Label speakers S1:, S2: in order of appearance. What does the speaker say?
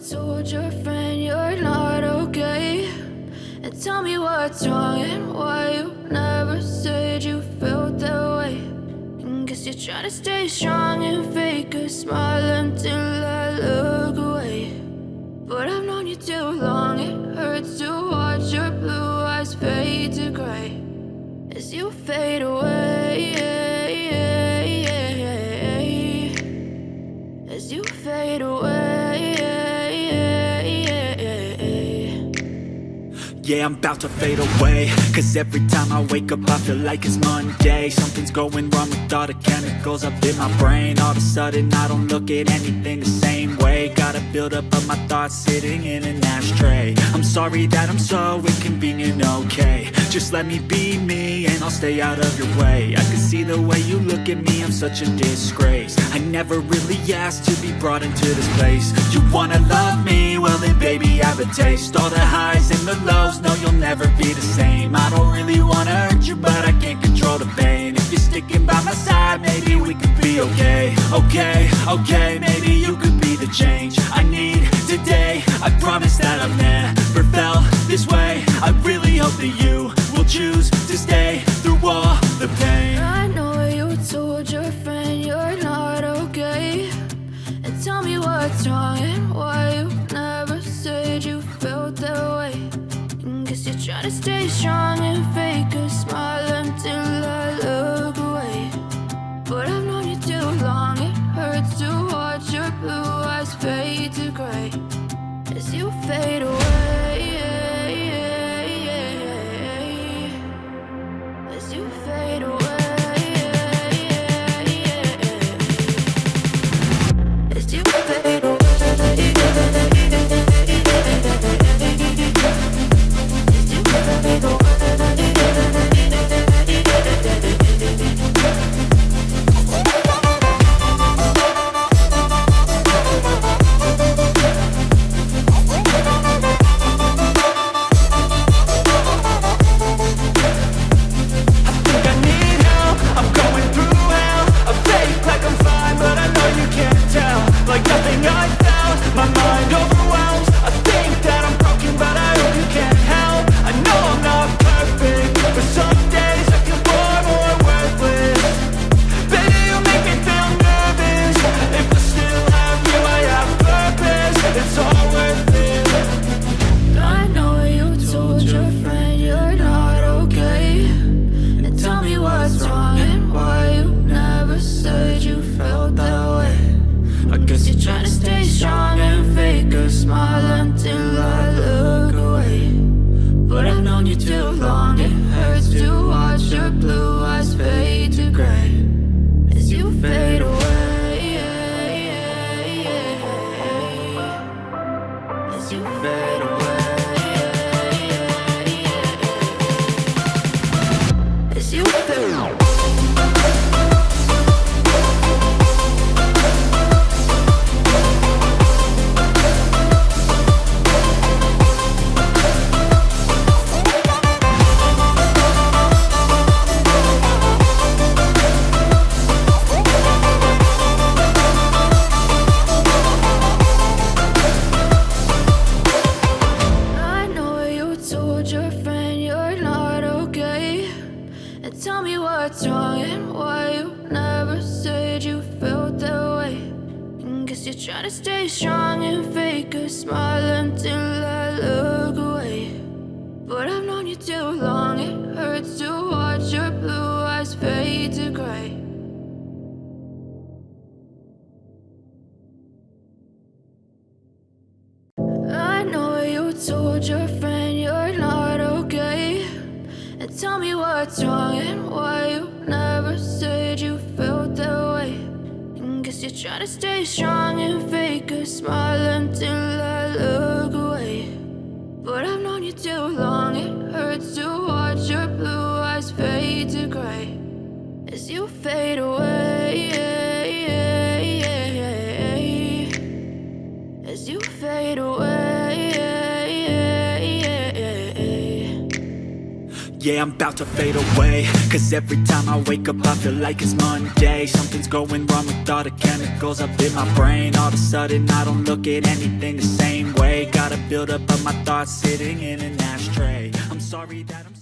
S1: told your friend you're not okay? And tell me what's wrong and why you never said you felt that way. And guess you're trying to stay strong and fake a smile until I look away. But I've known you too long, it hurts to watch your blue eyes fade to gray as you fade away, as you fade away.
S2: Yeah, I'm about to fade away, cause every time I wake up I feel like it's Monday. Something's going wrong with all the chemicals up in my brain. All of a sudden I don't look at anything the same way. Got a buildup of my thoughts sitting in an ashtray. I'm sorry that I'm so inconvenient, okay? Just let me be me and I'll stay out of your way. I can see the way you look at me, I'm such a disgrace. I never really asked to be brought into this place. You wanna love me? Well then baby have a taste. All the highs and the lows, no you'll never be the same. I don't really wanna hurt you but I can't control the pain. If you're sticking by my side maybe we could be okay. Okay, maybe you could be the change I need today. I promise that I've never felt this way. I really hope that you will choose to stay through all the pain.
S1: I know you told your friend you're not okay. And tell me what's wrong and why you never said you felt that way. And guess you're trying to stay strong and fake a smile until I look away. But I've known you too long, it hurts to watch your blue eyes fade to gray as you fade away, as you fade away, as you fade away.
S2: Yeah, I'm about to fade away, cause every time I wake up I feel like it's Monday. Something's going wrong with all the chemicals up in my brain. All of a sudden I don't look at anything the same buildup of my thoughts sitting in an ashtray. I'm sorry that I'm